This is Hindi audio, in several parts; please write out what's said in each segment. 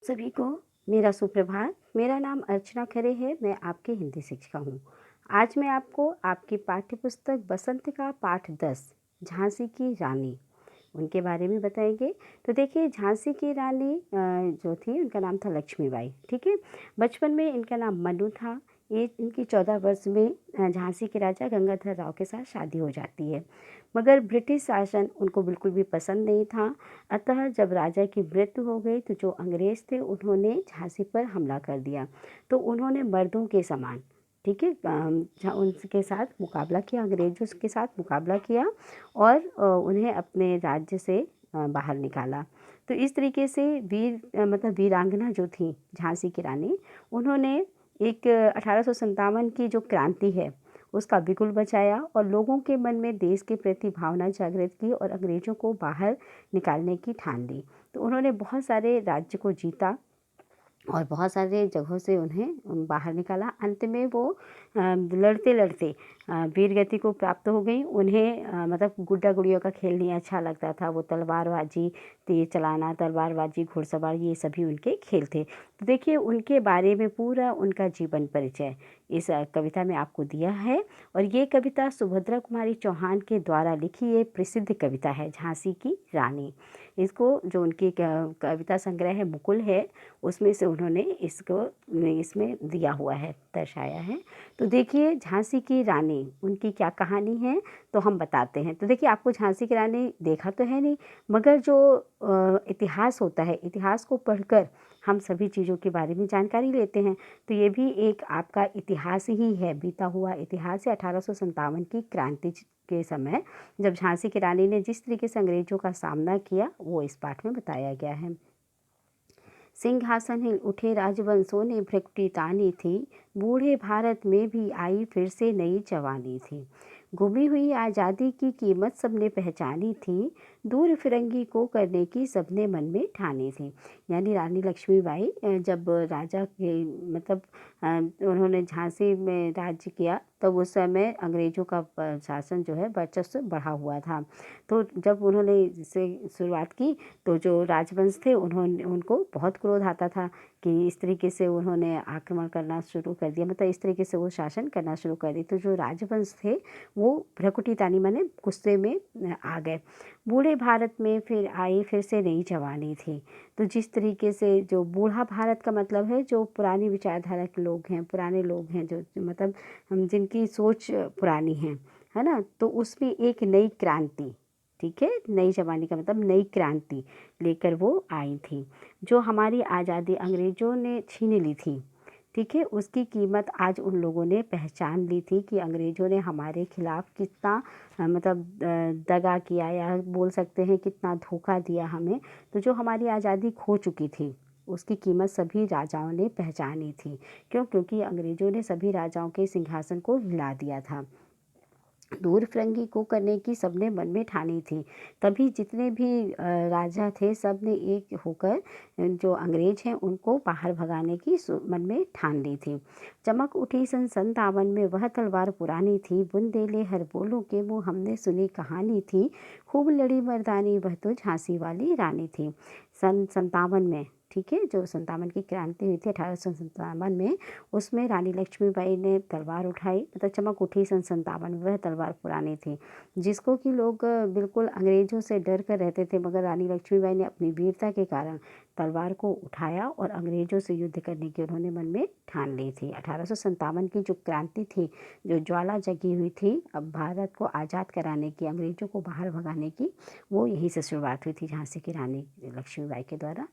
सभी को मेरा सुप्रभात। मेरा नाम अर्चना खरे है। मैं आपकी हिंदी शिक्षिका हूँ। आज मैं आपको आपकी पाठ्य पुस्तक बसंत का पाठ 10 झांसी की रानी उनके बारे में बताएंगे। तो देखिए, झांसी की रानी जो थी उनका नाम था लक्ष्मीबाई। ठीक है। बचपन में इनका नाम मनु था। ये इनकी 14 वर्ष में झांसी के राजा गंगाधर राव के साथ शादी हो जाती है। मगर ब्रिटिश शासन उनको बिल्कुल भी पसंद नहीं था। अतः जब राजा की मृत्यु हो गई तो जो अंग्रेज़ थे उन्होंने झांसी पर हमला कर दिया। तो उन्होंने मर्दों के समान, ठीक है, उनके साथ मुकाबला किया, अंग्रेज़ों के साथ मुकाबला किया और उन्हें अपने राज्य से बाहर निकाला। तो इस तरीके से मतलब वीरांगना जो थी झांसी की रानी, उन्होंने एक 1857 की जो क्रांति है उसका बिगुल बचाया और लोगों के मन में देश के प्रति भावना जागृत की और अंग्रेज़ों को बाहर निकालने की ठान ली। तो उन्होंने बहुत सारे राज्य को जीता और बहुत सारे जगहों से उन्हें बाहर निकाला। अंत में वो लड़ते लड़ते वीरगति को प्राप्त हो गई। उन्हें मतलब गुड्डा गुड़ियों का खेल नहीं अच्छा लगता था। वो तलवारबाजी, तीर चलाना, तलवारबाजी, घुड़सवार, ये सभी उनके खेल थे। तो देखिए, उनके बारे में पूरा उनका जीवन परिचय इस कविता में आपको दिया है। और ये कविता सुभद्रा कुमारी चौहान के द्वारा लिखी एक प्रसिद्ध कविता है, झांसी की रानी। इसको जो उनकी कविता संग्रह है मुकुल है, उसमें से उन्होंने इसको इसमें दिया हुआ है, दर्शाया है। तो देखिए, झांसी की रानी उनकी क्या कहानी है तो हम बताते हैं। तो देखिए, आपको झांसी की रानी देखा तो है नहीं, मगर जो इतिहास होता है, इतिहास को पढ़कर हम सभी चीज़ों के बारे में जानकारी लेते हैं। तो ये भी एक आपका इतिहास ही है, बीता हुआ इतिहास है। 1857 की क्रांति के समय जब झांसी की रानी ने जिस तरीके से अंग्रेजों का सामना किया, वो इस पाठ में बताया गया है। सिंहासन हिल उठे राजवंशों ने भ्रकुटी तानी थी, बूढ़े भारत में भी आई फिर से नई जवानी थी। गुमी हुई आज़ादी की कीमत सबने पहचानी थी, दूर फिरंगी को करने की सबने मन में ठानी थी। यानी रानी लक्ष्मीबाई जब राजा के मतलब उन्होंने झांसी में राज्य किया, तब उस समय अंग्रेज़ों का शासन जो है वर्चस्व बढ़ा हुआ था। तो जब उन्होंने इसे शुरुआत की तो जो राजवंश थे उन्होंने उनको बहुत क्रोध आता था कि इस तरीके से उन्होंने आक्रमण करना शुरू कर दिया, मतलब इस तरीके से वो शासन करना शुरू कर दिया। तो जो राजवंश थे वो भ्रकुटी तानी माने गुस्से में आ गए। बूढ़े भारत में फिर आई फिर से नई जवानी थी। तो जिस तरीके से जो बूढ़ा भारत का मतलब है जो पुरानी विचारधारा के लोग हैं, पुराने लोग हैं, जो मतलब जिनकी सोच पुरानी है ना, तो उसमें एक नई क्रांति, ठीक है, नई जवानी का मतलब नई क्रांति लेकर वो आई थी। जो हमारी आज़ादी अंग्रेज़ों ने छीन ली थी, ठीक है, उसकी कीमत आज उन लोगों ने पहचान ली थी कि अंग्रेज़ों ने हमारे खिलाफ़ कितना मतलब दगा किया, या बोल सकते हैं कितना धोखा दिया हमें। तो जो हमारी आज़ादी खो चुकी थी उसकी कीमत सभी राजाओं ने पहचानी थी। क्यों? क्योंकि अंग्रेज़ों ने सभी राजाओं के सिंहासन को हिला दिया था। दूर फिरंगी को करने की सबने मन में ठानी थी। तभी जितने भी राजा थे सब ने एक होकर जो अंग्रेज हैं उनको बाहर भगाने की मन में ठान ली थी। चमक उठी सन 57 में वह तलवार पुरानी थी, बुंदेले हर बोलों के मुँह हमने सुनी कहानी थी, खूब लड़ी मर्दानी वह तो झांसी वाली रानी थी। सन 57 में, ठीक है, जो 57 की क्रांति हुई थी 1857 में, उसमें रानी लक्ष्मीबाई ने तलवार उठाई, मतलब चमक उठी सन 57 में, वह तलवार पुरानी थी जिसको कि लोग बिल्कुल अंग्रेज़ों से डर कर रहते थे, मगर रानी लक्ष्मीबाई ने अपनी वीरता के कारण तलवार को उठाया और अंग्रेज़ों से युद्ध करने की उन्होंने मन में ठान ली थी। 1857 की जो क्रांति थी, जो ज्वाला जगी हुई थी अब भारत को आज़ाद कराने की, अंग्रेज़ों को बाहर भगाने की, वो यहीं से शुरुआत हुई थी झांसी की रानी लक्ष्मीबाई के द्वारा।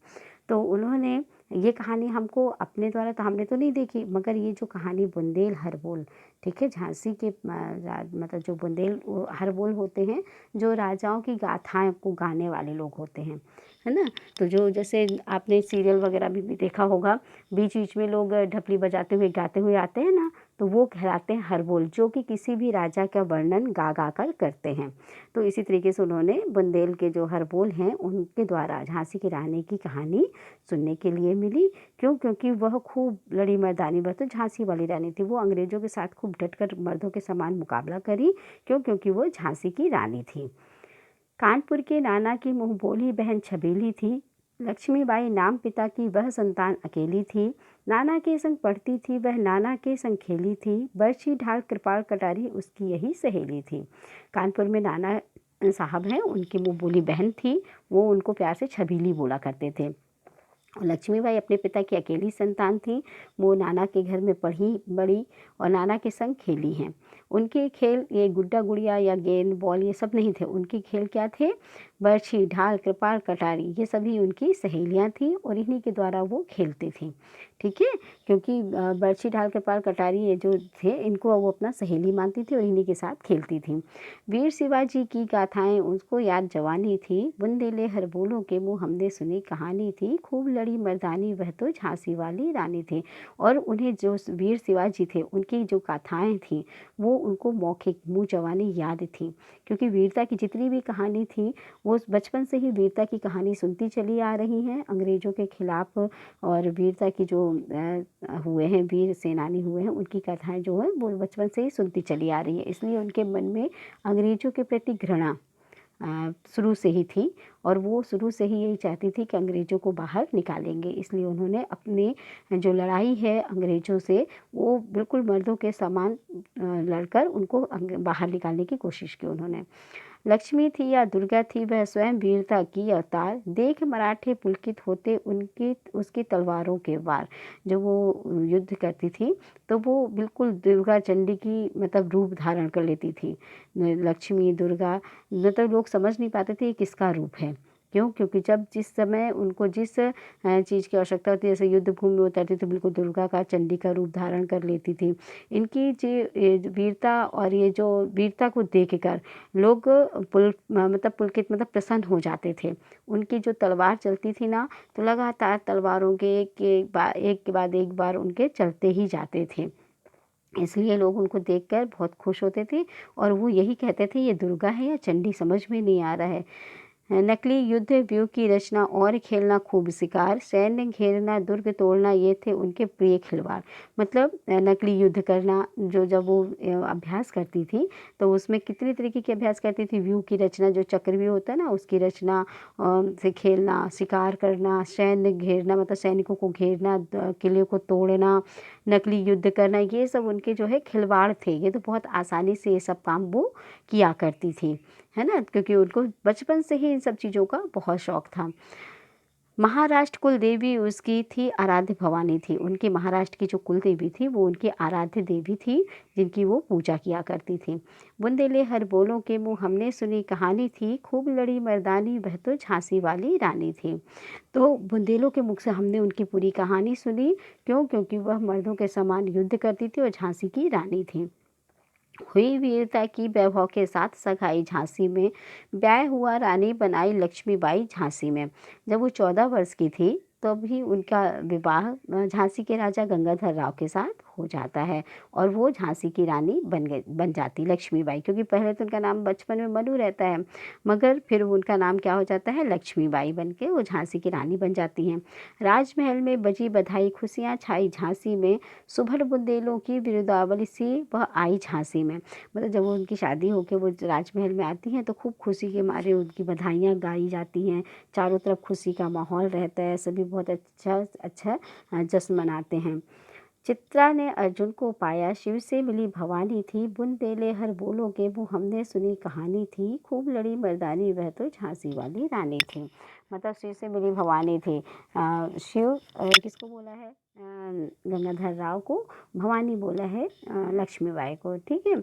तो उन्होंने ये कहानी हमको अपने द्वारा तो हमने तो नहीं देखी, मगर ये जो कहानी बुंदेल हरबोल, ठीक है, झांसी के मतलब जो बुंदेल हरबोल होते हैं, जो राजाओं की गाथाएं को गाने वाले लोग होते हैं, है ना। तो जो जैसे आपने सीरियल वगैरह भी देखा होगा, बीच बीच में लोग ढपली बजाते हुए गाते हुए आते हैं ना, तो वो कहलाते हैं हरबोल, जो कि किसी भी राजा का वर्णन गा गा कर करते हैं। तो इसी तरीके से उन्होंने बुंदेल के जो हरबोल हैं उनके द्वारा झांसी की रानी की कहानी सुनने के लिए मिली। क्यों? क्योंकि वह खूब लड़ी मर्दानी, वह तो झांसी वाली रानी थी, वो अंग्रेज़ों के साथ खूब डटकर मर्दों के समान मुकाबला करी। क्यों? क्योंकि वो झांसी की रानी थी। कानपुर के नाना की मुँह बोली बहन छबीली थी, लक्ष्मीबाई नाम पिता की वह संतान अकेली थी। नाना के संग पढ़ती थी वह, नाना के संग खेली थी। बरछी ढाल कृपाल कटारी उसकी यही सहेली थी। कानपुर में नाना साहब हैं, उनकी वो बोली बहन थी, वो उनको प्यार से छबीली बोला करते थे। लक्ष्मीबाई अपने पिता की अकेली संतान थी। वो नाना के घर में पढ़ी बड़ी और नाना के संग खेली हैं। उनके खेल ये गुड्डा गुड़िया या गेंद बॉल ये सब नहीं थे। उनके खेल क्या थे? बरछी ढाल कृपाल कटारी, ये सभी उनकी सहेलियां थीं और इन्हीं के द्वारा वो खेलते थे। ठीक है, क्योंकि बरछी ढाल कृपाल कटारी ये जो थे, इनको वो अपना सहेली मानती थी और इन्हीं के साथ खेलती थी। वीर शिवाजी की गाथाएं उसको याद जवानी थी। बुंदेले हर बोलों के मुँह हमने सुनी कहानी थी। खूब लड़ी मर्दानी वह तो झांसी वाली रानी थी। और उन्हें जो वीर शिवाजी थे, उनकी जो गाथाएं थी, वो उनको मौखिक मुँह जवानी याद थी, क्योंकि वीरता की जितनी भी कहानी थी, वो बचपन से ही वीरता की कहानी सुनती चली आ रही हैं। अंग्रेज़ों के खिलाफ और वीरता की जो हुए हैं, वीर सेनानी हुए हैं, उनकी कथाएं जो है वो बचपन से ही सुनती चली आ रही है। इसलिए उनके मन में अंग्रेज़ों के प्रति घृणा शुरू से ही थी और वो शुरू से ही यही चाहती थी कि अंग्रेज़ों को बाहर निकालेंगे। इसलिए उन्होंने अपने जो लड़ाई है अंग्रेज़ों से, वो बिल्कुल मर्दों के समान लड़कर उनको बाहर निकालने की कोशिश की उन्होंने। लक्ष्मी थी या दुर्गा थी, वह स्वयं वीरता की अवतार। देख मराठे पुलकित होते उनकी उसकी तलवारों के वार। जब वो युद्ध करती थी तो वो बिल्कुल दुर्गा चंडी की मतलब रूप धारण कर लेती थी। लक्ष्मी दुर्गा, मतलब लोग समझ नहीं पाते थे ये किसका रूप है। क्यों? क्योंकि जब जिस समय उनको जिस चीज़ की आवश्यकता होती है, जैसे युद्ध भूमि में उतरती तो बिल्कुल दुर्गा का चंडी का रूप धारण कर लेती थी। इनकी जो वीरता और ये जो वीरता को देखकर लोग पुलकित मतलब प्रसन्न हो जाते थे। उनकी जो तलवार चलती थी ना, तो लगातार तलवारों के एक के बाद एक बार उनके चलते ही जाते थे। इसलिए लोग उनको देखकर बहुत खुश होते थे और वो यही कहते थे ये दुर्गा है या चंडी, समझ में नहीं आ रहा है। नकली युद्ध व्यूह की रचना और खेलना खूब शिकार। सैन्य घेरना दुर्ग तोड़ना, ये थे उनके प्रिय खिलवाड़। मतलब नकली युद्ध करना, जो जब वो अभ्यास करती थी तो उसमें कितनी तरीके के अभ्यास करती थी। व्यूह की रचना, जो चक्रव्यूह होता है ना, उसकी रचना से खेलना, शिकार करना, सैन्य घेरना मतलब सैनिकों को घेरना, किले को तोड़ना, नकली युद्ध करना, ये सब उनके जो है खिलवाड़ थे। ये तो बहुत आसानी से ये सब काम वो किया करती थी, है ना, क्योंकि उनको बचपन से ही इन सब चीज़ों का बहुत शौक था। महाराष्ट्र कुल देवी उसकी थी आराध्य भवानी थी। उनकी महाराष्ट्र की जो कुल देवी थी वो उनकी आराध्य देवी थी, जिनकी वो पूजा किया करती थी। बुंदेले हर बोलों के मुँह हमने सुनी कहानी थी। खूब लड़ी मर्दानी वह तो झांसी वाली रानी थी। तो बुंदेलों के मुख से हमने उनकी पूरी कहानी सुनी। क्यों? क्योंकि वह मर्दों के समान युद्ध करती थी और झांसी की रानी थी। हुई वीरता की वैभव के साथ सगाई झांसी में। ब्याह हुआ, रानी बनाई लक्ष्मीबाई झांसी में। जब वो 14 वर्ष की थी तभी उनका विवाह झांसी के राजा गंगाधर राव के साथ हो जाता है और वो झांसी की रानी बन जाती लक्ष्मीबाई। क्योंकि पहले तो उनका नाम बचपन में मनु रहता है, मगर फिर उनका नाम क्या हो जाता है, लक्ष्मीबाई बन के वो झांसी की रानी बन जाती हैं। राजमहल में बजी बधाई, खुशियाँ छाई झांसी में। सुभर बुंदेलों की बिरुदावली सी वह आई झांसी में। मतलब जब वो उनकी शादी होकर वो राजमहल में आती हैं तो खूब खुशी के मारे उनकी बधाइयाँ गाई जाती हैं। चारों तरफ खुशी का माहौल रहता है, सभी बहुत अच्छा जश्न मनाते हैं। चित्रा ने अर्जुन को पाया, शिव से मिली भवानी थी। बुंदेले हर बोलों के मुँह हमने सुनी कहानी थी। खूब लड़ी मर्दानी वह तो झांसी वाली रानी थी। मतलब शिव से मिली भवानी थी। शिव किसको बोला है? गंगाधर राव को। भवानी बोला है लक्ष्मीबाई को। ठीक है,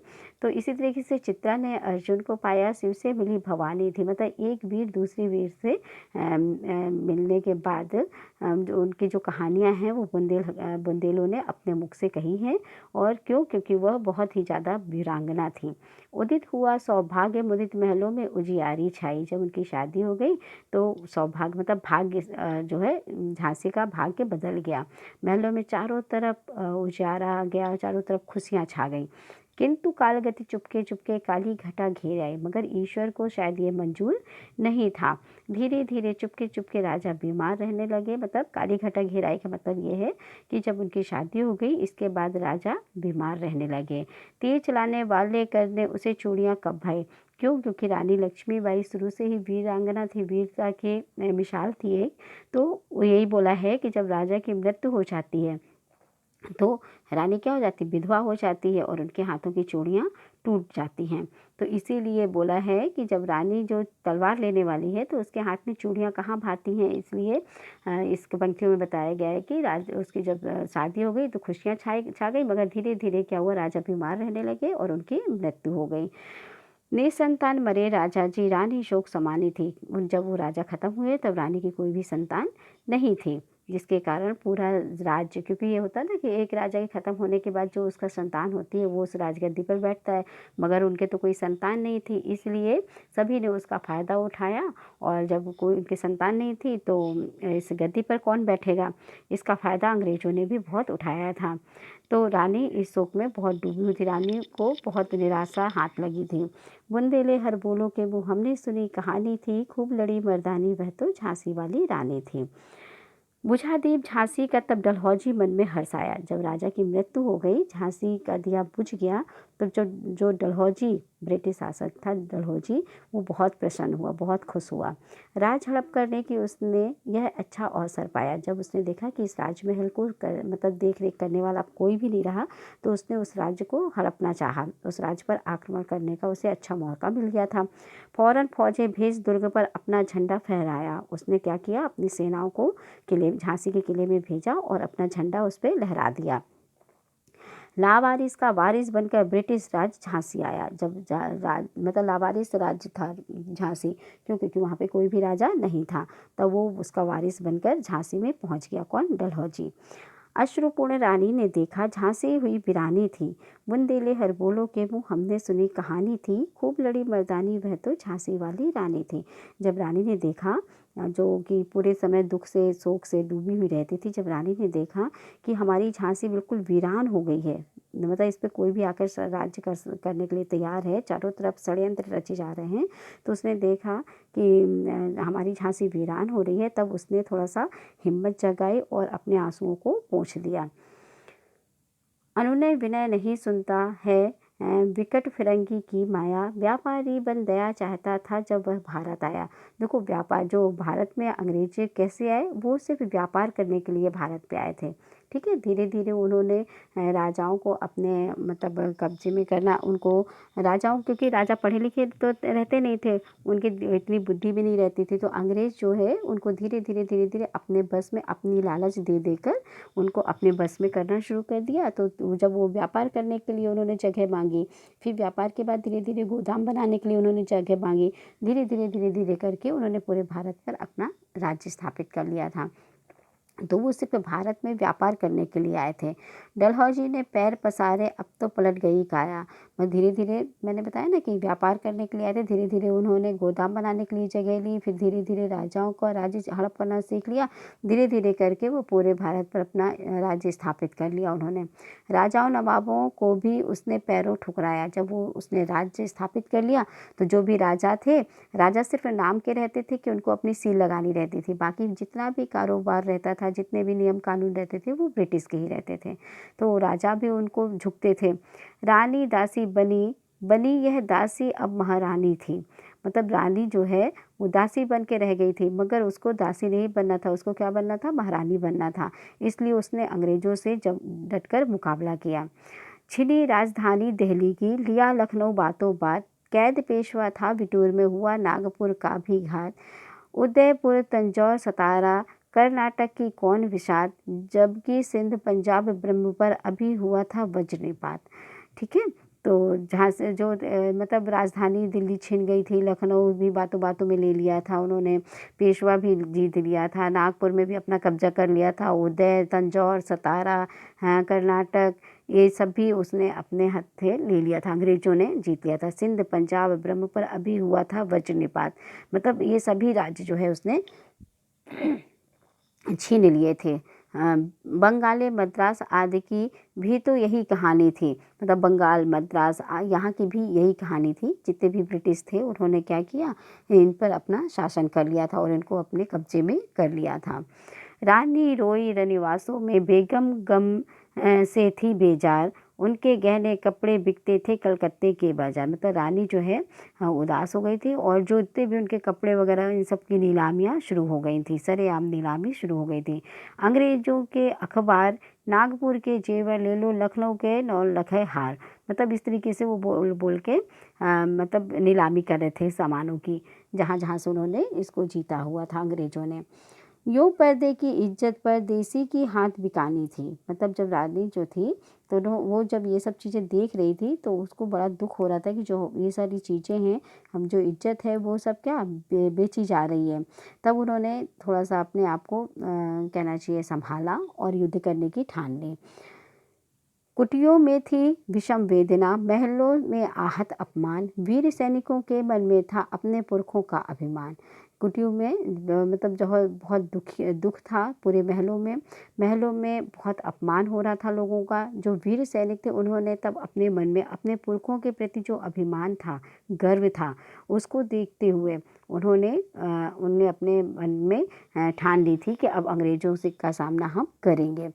तो इसी तरीके से चित्रा ने अर्जुन को पाया, शिव से मिली भवानी थी। मतलब एक वीर दूसरे वीर से मिलने के बाद जो उनकी जो कहानियाँ हैं वो बुंदेलों ने अपने मुख से कही हैं। और क्यों? क्योंकि वह बहुत ही ज़्यादा वीरांगना थी। उदित हुआ सौभाग्य मुदित महलों में उजियारी छाई। जब उनकी शादी हो गई तो सौभाग्य मतलब भाग्य जो है झांसी का भाग्य बदल गया। महलों में चारों तरफ उजियारा आ गया, चारों तरफ खुशियाँ छा गई। किंतु कालगति चुपके चुपके काली घटा घेर आई, मगर ईश्वर को शायद ये मंजूर नहीं था। धीरे धीरे चुपके चुपके राजा बीमार रहने लगे। मतलब काली घटा घेर आई का मतलब ये है कि जब उनकी शादी हो गई इसके बाद राजा बीमार रहने लगे। तीर चलाने वाले करने उसे चूड़ियाँ कब भाई। क्यों? क्योंकि रानी लक्ष्मीबाई शुरू से ही वीरांगना थी, वीरता की मिसाल थी एक। तो वो यही बोला है कि जब राजा की मृत्यु हो जाती है तो रानी क्या हो जाती है? विधवा हो जाती है और उनके हाथों की चूड़ियाँ टूट जाती हैं। तो इसीलिए बोला है कि जब रानी जो तलवार लेने वाली है तो उसके हाथ में चूड़ियाँ कहाँ भाती हैं, इसलिए इस पंक्तियों में बताया गया है कि उसकी जब शादी हो गई तो खुशियाँ छा गई, मगर धीरे-धीरे क्या हुआ, राजा बीमार रहने लगे और उनकी मृत्यु हो गई। निसंतान मरे राजा जी, रानी शोक समानी थी। जब वो राजा खत्म हुए तब रानी की कोई भी संतान नहीं थी, जिसके कारण पूरा राज्य, क्योंकि ये होता है ना कि एक राजा के खत्म होने के बाद जो उसका संतान होती है वो उस राजगद्दी पर बैठता है, मगर उनके तो कोई संतान नहीं थी, इसलिए सभी ने उसका फ़ायदा उठाया। और जब कोई उनकी संतान नहीं थी तो इस गद्दी पर कौन बैठेगा, इसका फ़ायदा अंग्रेज़ों ने भी बहुत उठाया था। तो रानी इस शोक में बहुत डूबी हुई थी, रानी को बहुत निराशा हाथ लगी थी। बुंदेले हर बोलों के मुँह, हमने सुनी कहानी थी, खूब लड़ी मर्दानी, वह तो झांसी वाली रानी थी। बुझा दीप झांसी का तब डलहौजी मन में हर्ष आया। जब राजा की मृत्यु हो गई, झांसी का दिया बुझ गया, तो जो जो डलहौजी ब्रिटिश शासक था डलहौजी, वो बहुत प्रसन्न हुआ, बहुत खुश हुआ। राज हड़प करने की उसने यह अच्छा अवसर पाया। जब उसने देखा कि इस राजमहल को मतलब देख रेख करने वाला कोई भी नहीं रहा, तो उसने उस राज्य को हड़पना चाहा, उस राज्य पर आक्रमण करने का उसे अच्छा मौका मिल गया था। फौरन फौजें भेज दुर्ग पर अपना झंडा फहराया। उसने क्या किया, अपनी सेनाओं को किले झांसी के किले में भेजा और अपना झंडा उस पर लहरा दिया। लावारिस का वारिस बनकर ब्रिटिश राज झांसी आया। जब मतलब लावारिस राज्य था झांसी, क्योंकि वहाँ पे कोई भी राजा नहीं था, तब वो उसका वारिस बनकर झांसी में पहुँच गया। कौन? डलहौजी। अश्रुपूर्ण रानी ने देखा, झांसी हुई वीरानी थी। बुंदेले हर बोलों के मुँह, हमने सुनी कहानी थी, खूब लड़ी मर्दानी, वह तो झांसी वाली रानी थी। जब रानी ने देखा, जो कि पूरे समय दुख से शोक से डूबी हुई रहती थी, जब रानी ने देखा कि हमारी झांसी बिल्कुल वीरान हो गई है, मतलब इस पर कोई भी आकर राज्य करने के लिए तैयार है, चारों तरफ षड्यंत्र रचे जा रहे हैं, तो उसने देखा कि हमारी झांसी वीरान हो रही है, तब उसने थोड़ा सा हिम्मत जगाई और अपने आंसुओं को पोंछ दिया। अनुनय विनय नहीं सुनता है, विकट फिरंगी की माया, व्यापारी बन दया चाहता था जब वह भारत आया। देखो, व्यापार जो भारत में अंग्रेज कैसे आए, वो सिर्फ व्यापार करने के लिए भारत पे आए थे। ठीक है, धीरे धीरे उन्होंने राजाओं को अपने मतलब कब्जे में करना, उनको राजाओं, क्योंकि राजा पढ़े लिखे तो रहते नहीं थे, उनकी इतनी बुद्धि भी नहीं रहती थी, तो अंग्रेज़ जो है उनको धीरे धीरे अपने बस में, अपनी लालच दे देकर उनको अपने बस में करना शुरू कर दिया। तो जब वो व्यापार करने के लिए उन्होंने जगह मांगी, फिर व्यापार के बाद धीरे धीरे गोदाम बनाने के लिए उन्होंने जगह मांगी, धीरे धीरे करके उन्होंने पूरे भारत पर अपना राज्य स्थापित कर लिया था। तो वो सिर्फ भारत में व्यापार करने के लिए आए थे। डलहौजी ने पैर पसारे, अब तो पलट गई काया। मैं धीरे धीरे, मैंने बताया ना कि व्यापार करने के लिए आए थे, धीरे धीरे उन्होंने गोदाम बनाने के लिए जगह ली, फिर धीरे धीरे राजाओं का राज्य हड़प करना सीख लिया, धीरे धीरे करके वो पूरे भारत पर अपना राज्य स्थापित कर लिया उन्होंने। राजाओं नवाबों को भी उसने पैरों ठुकराया। जब वो उसने राज्य स्थापित कर लिया तो जो भी राजा थे, राजा सिर्फ नाम के रहते थे कि उनको अपनी सील लगानी रहती थी, बाकी जितना भी कारोबार रहता था, जितने भी नियम कानून रहते थे, वो ब्रिटिश के ही रहते थे, तो राजा भी उनको झुकते थे। रानी दासी बनी बनी यह दासी अब महारानी थी। मतलब रानी जो है वो दासी बन के रह गई थी, मगर उसको दासी नहीं बनना था, उसको क्या बनना था? महारानी बनना था। इसलिए उसने अंग्रेज़ों से जब डटकर मुकाबला किया। छिनी राजधानी दिल्ली की, लिया लखनऊ बातों बात, कैद पेशवा था बिटूर में, हुआ नागपुर का भी घात, उदयपुर तंजौर सतारा, कर्नाटक की कौन विषाद, जबकि सिंध पंजाब ब्रह्म पर अभी हुआ था वज्रपात। ठीक है, तो जहाँ से जो मतलब राजधानी दिल्ली छिन गई थी, लखनऊ भी बातों बातों में ले लिया था उन्होंने, पेशवा भी जीत लिया था, नागपुर में भी अपना कब्जा कर लिया था, उदय तंजौर सतारा, हाँ, कर्नाटक, ये सब भी उसने अपने हत्थे ले लिया था, अंग्रेज़ों ने जीत लिया था। सिंध पंजाब ब्रह्म पर अभी हुआ था वज्रपात, मतलब ये सभी राज्य जो है उसने छीन लिए थे। बंगाल मद्रास आदि की भी तो यही कहानी थी, मतलब बंगाल मद्रास यहाँ की भी यही कहानी थी। जितने भी ब्रिटिश थे उन्होंने क्या किया, इन पर अपना शासन कर लिया था और इनको अपने कब्जे में कर लिया था। रानी रोई रनिवासों में, बेगम गम से थी बेजार, उनके गहने कपड़े बिकते थे कलकत्ते के बाजार। मतलब रानी जो है हाँ, उदास हो गई थी और जो जितने भी उनके कपड़े वगैरह इन सब की नीलामियाँ शुरू हो गई थी, सरेआम नीलामी शुरू हो गई थी। अंग्रेज़ों के अखबार नागपुर के जेवर ले लो, लखनऊ के 9 लखे हार। मतलब इस तरीके से वो बोल बोल के मतलब नीलामी कर रहे थे सामानों की, जहाँ जहाँ से उन्होंने इसको जीता हुआ था अंग्रेज़ों ने। यूँ पर्दे की इज्जत पर देसी की हाथ बिकानी थी। मतलब जब रानी जो थी तो वो जब ये सब चीज़ें देख रही थी तो उसको बड़ा दुख हो रहा था कि जो ये सारी चीज़ें हैं, हम जो इज्जत है वो सब क्या बेची जा रही है। तब उन्होंने थोड़ा सा अपने आप को कहना चाहिए संभाला और युद्ध करने की ठान ली। कुटियों में थी विषम वेदना, महलों में आहत अपमान, वीर सैनिकों के मन में था अपने पुरखों का अभिमान। कुटियों में मतलब जो है बहुत दुख था पूरे महलों में बहुत अपमान हो रहा था लोगों का। जो वीर सैनिक थे उन्होंने तब अपने मन में अपने पुरखों के प्रति जो अभिमान था, गर्व था, उसको देखते हुए उन्होंने अपने मन में ठान ली थी कि अब अंग्रेज़ों से का सामना हम करेंगे।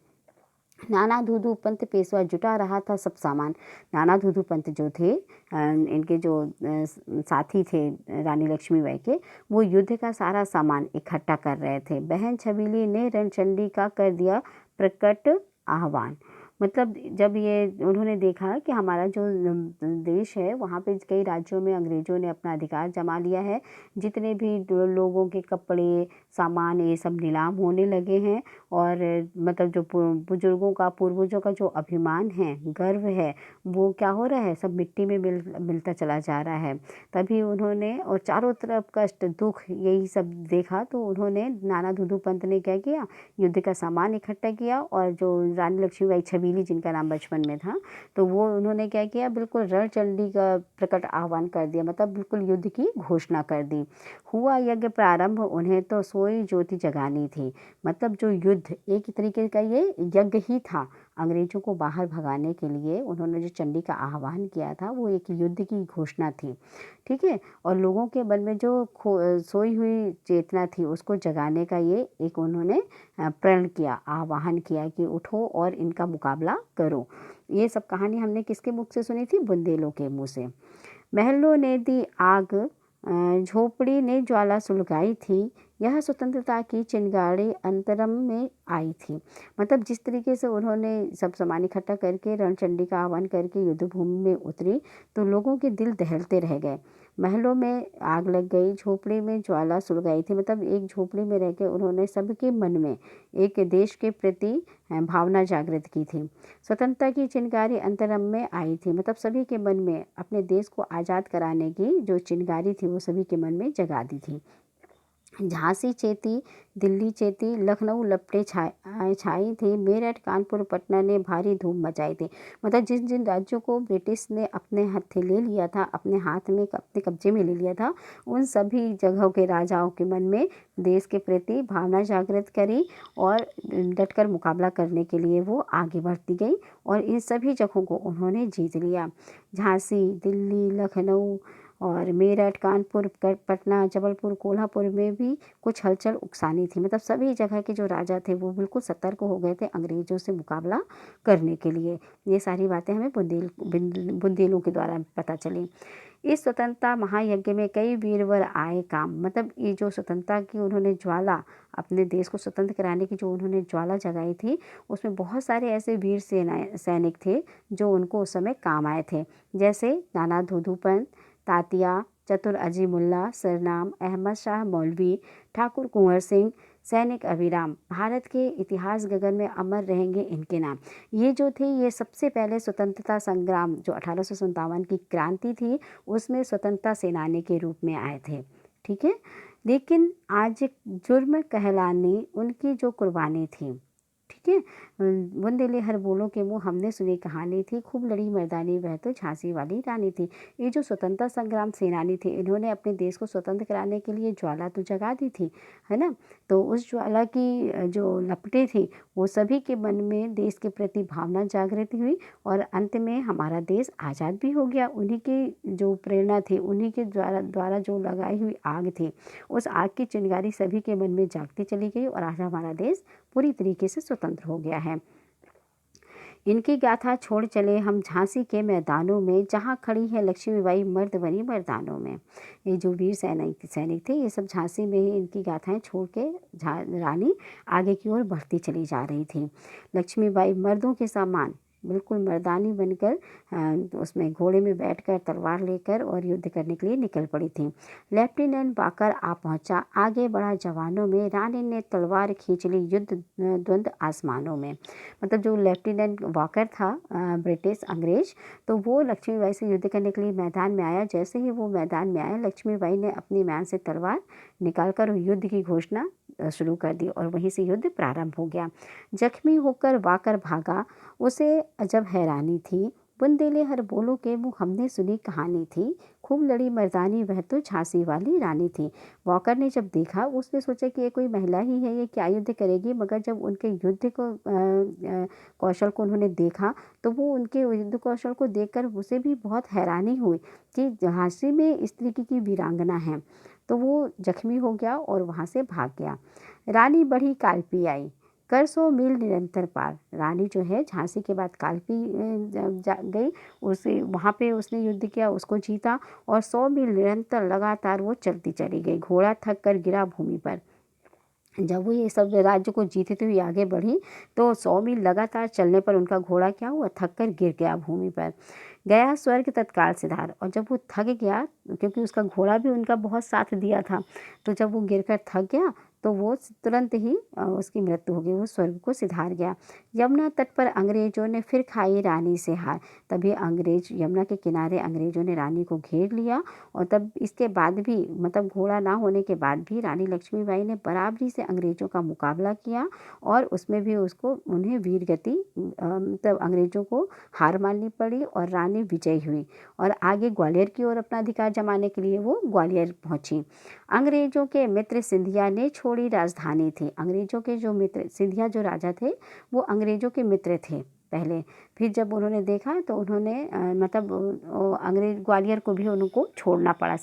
नाना धूधू पंत पेशवा जुटा रहा था सब सामान। नाना धूधू पंत जो थे इनके जो साथी थे रानी लक्ष्मीबाई के, वो युद्ध का सारा सामान इकट्ठा कर रहे थे। बहन छबीली ने रणचंडी का कर दिया प्रकट आह्वान। मतलब जब ये उन्होंने देखा कि हमारा जो देश है वहाँ पे कई राज्यों में अंग्रेज़ों ने अपना अधिकार जमा लिया है, जितने भी लोगों के कपड़े सामान ये सब नीलाम होने लगे हैं और मतलब जो बुजुर्गों का पूर्वजों का जो अभिमान है, गर्व है, वो क्या हो रहा है, सब मिट्टी में मिलता चला जा रहा है। तभी उन्होंने और चारों तरफ कष्ट दुख यही सब देखा तो उन्होंने नाना धूधू पंत ने क्या किया, युद्ध का सामान इकट्ठा किया और जो रानी लक्ष्मीबाई छबीली जिनका नाम बचपन में था, तो वो उन्होंने क्या किया, बिल्कुल रणचंडी का प्रकट आह्वान कर दिया। मतलब बिल्कुल युद्ध की घोषणा कर दी। हुआ यज्ञ प्रारंभ, उन्हें तो सोई ज्योति जगानी थी। मतलब जो युद्ध एक तरीके का ये यज्ञ ही था, अंग्रेज़ों को बाहर भगाने के लिए उन्होंने जो चंडी का आह्वान किया था वो एक युद्ध की घोषणा थी। ठीक है, और लोगों के मन में जो सोई हुई चेतना थी उसको जगाने का ये एक उन्होंने प्रण किया, आह्वान किया कि उठो और इनका मुकाबला करो। ये सब कहानी हमने किसके मुख से सुनी थी, बुंदेलों के मुँह से। महलों ने दी आग, झोपड़ी ने ज्वाला सुलगाई थी, यह स्वतंत्रता की चिंगारी अंतरम में आई थी। मतलब जिस तरीके से उन्होंने सब सामान इकट्ठा करके रणचंडी का आह्वान करके युद्ध भूमि में उतरी तो लोगों के दिल दहलते रह गए। महलों में आग लग गई, झोपड़ी में ज्वाला सुलगाई थी। मतलब एक झोपड़ी में रह के उन्होंने सबके मन में एक देश के प्रति भावना जागृत की थी। स्वतंत्रता की चिनगारी अंतरम में आई थी। मतलब सभी के मन में अपने देश को आज़ाद कराने की जो चिनगारी थी वो सभी के मन में जगा दी थी। झांसी चेती, दिल्ली चेती, लखनऊ लपटे छाई थी, मेरठ कानपुर पटना ने भारी धूम मचाई थी। मतलब जिन जिन राज्यों को ब्रिटिश ने अपने हाथे ले लिया था, अपने हाथ में अपने कब्जे में ले लिया था, उन सभी जगहों के राजाओं के मन में देश के प्रति भावना जागृत करी और डटकर मुकाबला करने के लिए वो आगे बढ़ती गई और इन सभी जगहों को उन्होंने जीत लिया। झांसी, दिल्ली, लखनऊ और मेरठ, कानपुर, पटना, जबलपुर, कोल्हापुर में भी कुछ हलचल उकसानी थी। मतलब सभी जगह के जो राजा थे वो बिल्कुल सतर्क हो गए थे अंग्रेज़ों से मुकाबला करने के लिए। ये सारी बातें हमें बुंदेलों के द्वारा पता चली। इस स्वतंत्रता महायज्ञ में कई वीरवर आए काम। मतलब ये जो स्वतंत्रता की उन्होंने ज्वाला, अपने देश को स्वतंत्र कराने की जो उन्होंने ज्वाला जगाई थी, उसमें बहुत सारे ऐसे वीर सैनिक थे जो उनको उस समय काम आए थे। जैसे नाना धूधू पंत, तात्या, चतुर अजीमुल्ला, सरनाम, अहमद शाह मौलवी, ठाकुर कुंवर सिंह, सैनिक अभिराम। भारत के इतिहास गगन में अमर रहेंगे इनके नाम। ये जो थे ये सबसे पहले स्वतंत्रता संग्राम जो 1857 की क्रांति थी उसमें स्वतंत्रता सेनानी के रूप में आए थे। ठीक है, लेकिन आज जुर्म कहलानी उनकी जो कुर्बानी थी। ठीक है, बुंदेली हर बोलों के मुँह हमने सुनी कहानी थी, खूब लड़ी मर्दानी वह तो झांसी वाली रानी थी। ये जो स्वतंत्रता संग्राम सेनानी थे इन्होंने अपने देश को स्वतंत्र कराने के लिए ज्वाला तो जगा दी थी, है ना। तो उस ज्वाला की जो लपटें थी वो सभी के मन में देश के प्रति भावना जागृत हुई और अंत में हमारा देश आज़ाद भी हो गया। उन्हीं की जो प्रेरणा थी, उन्हीं के द्वारा जो लगाई हुई आग थी, उस आग की चिंगारी सभी के मन में जागती चली गई और आज हमारा देश पूरी तरीके से स्वतंत्र हो गया है। इनकी गाथा छोड़ चले हम झांसी के मैदानों में, जहाँ खड़ी है लक्ष्मीबाई मर्द बनी मर्दानों में। ये जो वीर सैनिक थे, ये सब झांसी में ही इनकी गाथाएं छोड़ के रानी आगे की ओर बढ़ती चली जा रही थी। लक्ष्मीबाई मर्दों के समान बिल्कुल मर्दानी बनकर उसमें घोड़े में बैठकर तलवार लेकर और युद्ध करने के लिए निकल पड़ी थी। लेफ्टिनेंट वाकर आ पहुंचा, आगे बढ़ा जवानों में, रानी ने तलवार खींच ली, युद्ध द्वंद आसमानों में। मतलब जो लेफ्टिनेंट वाकर था ब्रिटिश अंग्रेज, तो वो लक्ष्मीबाई से युद्ध करने के लिए मैदान में आया। जैसे ही वो मैदान में आया, लक्ष्मीबाई ने अपनी म्यान से तलवार निकालकर युद्ध की घोषणा शुरू कर दी और वहीं से युद्ध प्रारंभ हो गया। जख्मी होकर वाकर भागा, उसे अजब हैरानी थी, बुंदेले हर बोलो के मुँह हमने सुनी कहानी थी, खूब लड़ी मर्दानी वह तो झांसी वाली रानी थी। वॉकर ने जब देखा, उसने सोचा कि ये कोई महिला ही है, ये क्या युद्ध करेगी। मगर जब उनके युद्ध को कौशल को उन्होंने देखा, तो वो उनके युद्ध कौशल को देखकर उसे भी बहुत हैरानी हुई कि झांसी में इस तरीके की वीरांगना है। तो वो जख्मी हो गया और वहाँ से भाग गया। रानी बढ़ी कालपी आई, कर 100 मील निरंतर पार। रानी जो है झांसी के बाद कालपी गई, उसे वहाँ पे उसने युद्ध किया, उसको जीता और 100 मील निरंतर लगातार वो चलती चली गई। घोड़ा थक कर गिरा भूमि पर। जब वो ये सब राज्य को जीतते हुए आगे बढ़ी, तो 100 मील लगातार चलने पर उनका घोड़ा क्या हुआ, थक कर गिर गया भूमि पर। गया स्वर्ग तत्काल सिधार। और जब वो थक गया, क्योंकि उसका घोड़ा भी उनका बहुत साथ दिया था, तो जब वो गिरकर थक गया तो वो तुरंत ही उसकी मृत्यु हो गई, वो स्वर्ग को सिधार गया। यमुना तट पर अंग्रेजों ने फिर खाई रानी से हार। तभी अंग्रेज यमुना के किनारे अंग्रेजों ने रानी को घेर लिया और तब इसके बाद भी, मतलब घोड़ा ना होने के बाद भी, रानी लक्ष्मीबाई ने बराबरी से अंग्रेजों का मुकाबला किया और उसमें भी उन्हें वीर गति, तब अंग्रेजों को हार माननी पड़ी और रानी विजयी हुई और आगे ग्वालियर की ओर अपना अधिकार जमाने के लिए वो ग्वालियर पहुंची। अंग्रेजों के मित्र सिंधिया ने छोड़ी राजधानी थी। अंग्रेजों के जो मित्र सिंधिया जो राजा थे, वो अंग्रेजों के मित्र थे पहले। फिर जब उन्होंने देखा तो उन्होंने अंग्रेज ग्वालियर को भी उनको छोड़ना पड़ा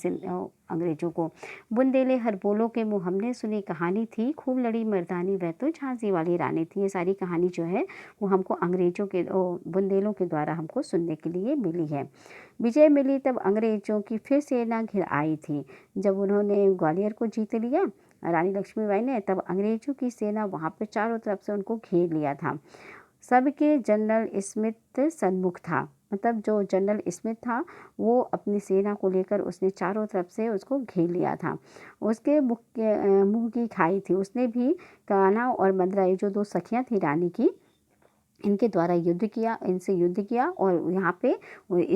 अंग्रेजों को। बुंदेले हर बोलो के मुँह हमने सुनी कहानी थी, खूब लड़ी मर्दानी वह तो झांसी वाली रानी थी। ये सारी कहानी जो है वो हमको अंग्रेजों के बुंदेलों के द्वारा हमको सुनने के लिए मिली है। विजय मिली तब अंग्रेजों की फिर सेना घिर आई थी। जब उन्होंने ग्वालियर को जीत लिया रानी लक्ष्मीबाई ने, तब अंग्रेजों की सेना वहाँ पे चारों तरफ से उनको घेर लिया था। सबके जनरल स्मिथ सन्मुख था। मतलब जो जनरल स्मिथ था, वो अपनी सेना को लेकर उसने चारों तरफ से उसको घेर लिया था। उसके मुँह की खाई थी। उसने भी कान्हा और मदरा, ये जो 2 सखियाँ थी रानी की, इनके द्वारा इनसे युद्ध किया और यहाँ पे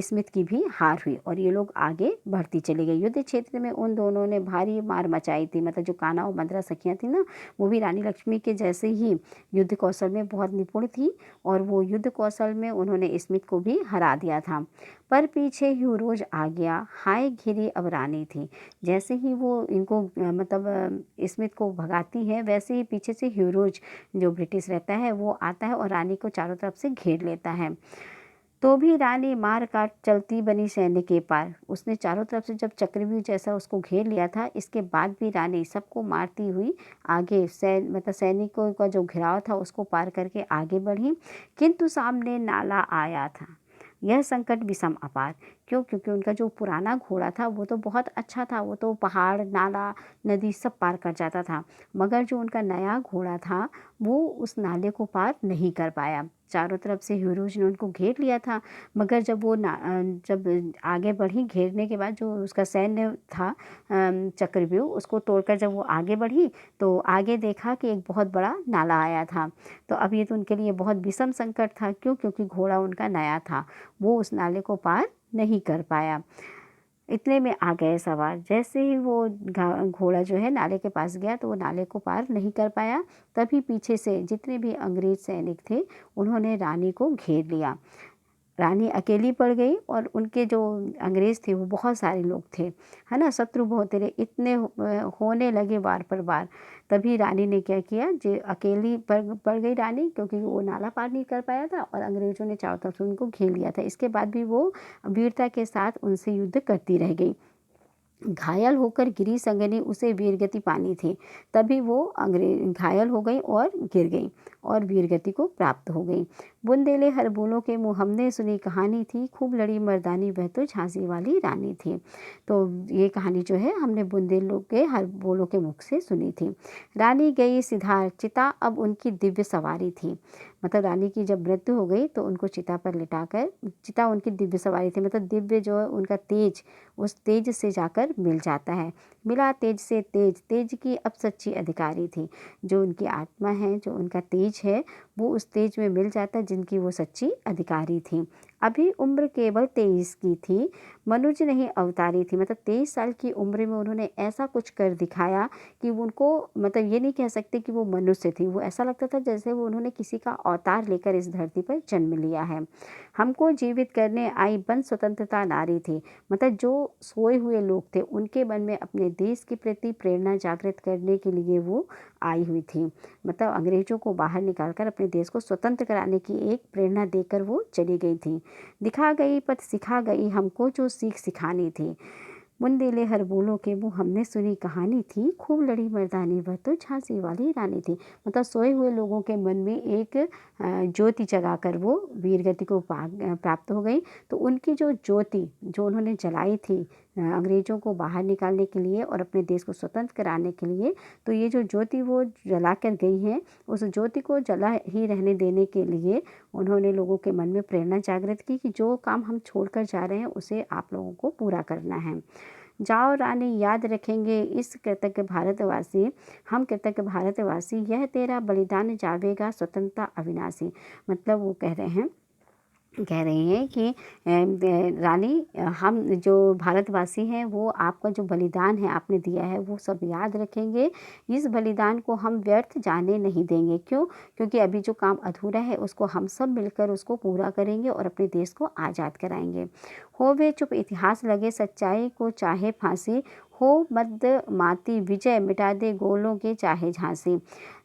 स्मिथ की भी हार हुई और ये लोग आगे बढ़ती चली गई। युद्ध क्षेत्र में उन दोनों ने भारी मार मचाई थी। मतलब जो कान्हा और मदरा सखियाँ थी ना, वो भी रानी लक्ष्मी के जैसे ही युद्ध कौशल में बहुत निपुण थी और वो युद्ध कौशल में उन्होंने स्मिथ को भी हरा दिया था। पर पीछे ह्यूरोज आ गया, हाय घिरी अब रानी थी। जैसे ही वो इनको स्मिथ को भगाती है, वैसे ही पीछे से ह्यूरोज जो ब्रिटिश रहता है वो आता है और रानी को चारों तरफ से घेर लेता है। तो भी रानी मार काट चलती बनी सैन्य के पार। उसने चारों तरफ से जब चक्रव्यूह जैसा उसको घेर लिया था, इसके बाद भी रानी सबको मारती हुई आगे सैनिकों का जो घिराव था उसको पार करके आगे बढ़ी। किंतु सामने नाला आया था, यह संकट विषम अपार। क्यों? क्योंकि उनका जो पुराना घोड़ा था वो तो बहुत अच्छा था, वो तो पहाड़, नाला, नदी सब पार कर जाता था। मगर जो उनका नया घोड़ा था वो उस नाले को पार नहीं कर पाया। चारों तरफ से ह्यूरोज ने उनको घेर लिया था। मगर जब आगे बढ़ी, घेरने के बाद जो उसका सैन्य था चक्रव्यूह, उसको तोड़कर जब वो आगे बढ़ी तो आगे देखा कि एक बहुत बड़ा नाला आया था। तो अब ये तो उनके लिए बहुत विषम संकट था। क्यों? क्योंकि घोड़ा उनका नया था, वो उस नाले को पार नहीं कर पाया। इतने में आ गए सवार। जैसे ही वो घोड़ा जो है नाले के पास गया तो वो नाले को पार नहीं कर पाया। तभी पीछे से जितने भी अंग्रेज सैनिक थे उन्होंने रानी को घेर लिया। रानी अकेली पड़ गई और उनके जो अंग्रेज़ थे वो बहुत सारे लोग थे, है ना, शत्रु बहुत थे। इतने होने लगे वार पर वार। तभी रानी ने क्या किया, जो अकेली पड़ गई रानी, क्योंकि वो नाला पार नहीं कर पाया था और अंग्रेज़ों ने चारों तरफ से उनको घेर लिया था। इसके बाद भी वो वीरता के साथ उनसे युद्ध करती रह गई। घायल होकर गिरी संगनी, उसे वीरगति पानी थी। तभी वो अंग्रेज घायल हो गई और गिर गई और वीरगति को प्राप्त हो गई। बुंदेले हर बोलों के मुँह हमने सुनी कहानी थी, खूब लड़ी मर्दानी वह तो झांसी वाली रानी थी। तो ये कहानी जो है हमने बुंदेलों के हर बोलों के मुख से सुनी थी। रानी गई सिधार चिता अब उनकी दिव्य सवारी थी। मतलब रानी की जब मृत्यु हो गई तो उनको चिता पर लिटाकर, चिता उनकी दिव्य सवारी थी, मतलब दिव्य जो है उनका तेज, उस तेज से जाकर मिल जाता है। मिला तेज से तेज, तेज की अब सच्ची अधिकारी थी। जो उनकी आत्मा है, जो उनका तेज है, वो उस तेज में मिल जाता है जिनकी वो सच्ची अधिकारी थी। अभी उम्र केवल 23 की थी, मनुज नहीं अवतारी थी। मतलब 23 साल की उम्र में उन्होंने ऐसा कुछ कर दिखाया कि उनको, मतलब ये नहीं कह सकते कि वो मनुष्य थी। वो ऐसा लगता था जैसे वो उन्होंने किसी का अवतार लेकर इस धरती पर जन्म लिया है। हमको जीवित करने आई बन स्वतंत्रता नारी थी। मतलब जो सोए हुए लोग थे उनके मन में अपने देश के प्रति प्रेरणा जागृत करने के लिए वो आई हुई थी। मतलब अंग्रेजों को बाहर निकालकर अपने देश को स्वतंत्र कराने की एक प्रेरणा देकर वो चली गई थी। दिखा गई पथ सिखा गई हमको जो सीख सिखानी थी। बुंदेले हर बोलों के मुँह हमने सुनी कहानी थी, खूब लड़ी मर्दानी वह तो झांसी वाली रानी थी। मतलब सोए हुए लोगों के मन में एक ज्योति जगाकर वो वीरगति को प्राप्त हो गई। तो उनकी जो ज्योति जो उन्होंने जलाई थी अंग्रेजों को बाहर निकालने के लिए और अपने देश को स्वतंत्र कराने के लिए, तो ये जो ज्योति वो जला कर गई हैं, उस ज्योति को जला ही रहने देने के लिए उन्होंने लोगों के मन में प्रेरणा जागृत की कि जो काम हम छोड़कर जा रहे हैं उसे आप लोगों को पूरा करना है। जाओ रानी याद रखेंगे इस कृतज्ञ भारतवासी, हम कृतज्ञ भारतवासी, यह तेरा बलिदान जावेगा स्वतंत्रता अविनाशी। मतलब वो कह रही हैं कि रानी, हम जो भारतवासी हैं वो आपका जो बलिदान है आपने दिया है वो सब याद रखेंगे। इस बलिदान को हम व्यर्थ जाने नहीं देंगे। क्यों? क्योंकि अभी जो काम अधूरा है उसको हम सब मिलकर उसको पूरा करेंगे और अपने देश को आज़ाद कराएंगे। हो वे चुप इतिहास लगे सच्चाई को चाहे फांसी, हो मद माती विजय मिटा दे गोलों के चाहे झांसी।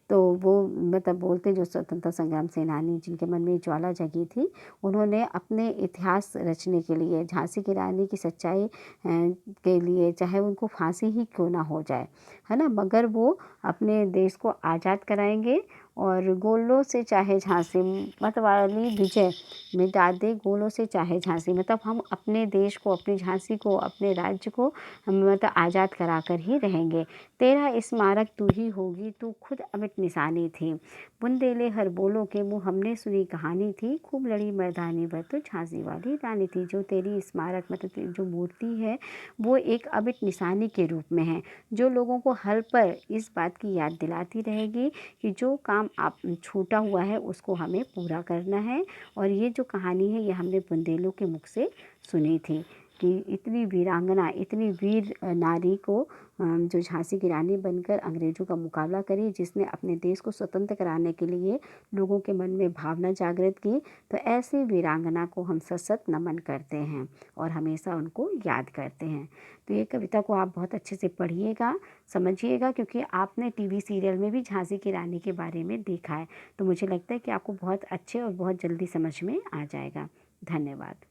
तो वो मतलब बोलते जो स्वतंत्रता संग्राम सेनानी जिनके मन में ज्वाला जगी थी, उन्होंने अपने इतिहास रचने के लिए झांसी की रानी की सच्चाई के लिए चाहे उनको फांसी ही क्यों ना हो जाए, है ना, मगर वो अपने देश को आज़ाद कराएंगे और गोलों से चाहे झांसी, मत वाली विजय मिटा दे गोलों से चाहे झांसी। मतलब हम अपने देश को, अपनी झांसी को, अपने राज्य को हम मतलब आज़ाद करा कर ही रहेंगे। तेरा स्मारक तू ही होगी, तू खुद अमिट निशानी थी। बुंदेले हर बोलों के मुँह हमने सुनी कहानी थी, खूब लड़ी मर्दानी वह तो झांसी वाली रानी थी। जो तेरी स्मारक मतलब जो मूर्ति है वो एक अमिट निशानी के रूप में है, जो लोगों को हर पल इस बात की याद दिलाती रहेगी कि जो काम आप छूटा हुआ है उसको हमें पूरा करना है। और ये जो कहानी है ये हमने बुंदेलों के मुख से सुनी थी कि इतनी वीरांगना, इतनी वीर नारी को जो झांसी की रानी बनकर अंग्रेज़ों का मुकाबला करी, जिसने अपने देश को स्वतंत्र कराने के लिए लोगों के मन में भावना जागृत की। तो ऐसे वीरांगना को हम सशत नमन करते हैं और हमेशा उनको याद करते हैं। तो ये कविता को आप बहुत अच्छे से पढ़िएगा, समझिएगा, क्योंकि आपने टीवी सीरियल में भी झांसी की रानी के बारे में देखा है। तो मुझे लगता है कि आपको बहुत अच्छे और बहुत जल्दी समझ में आ जाएगा। धन्यवाद।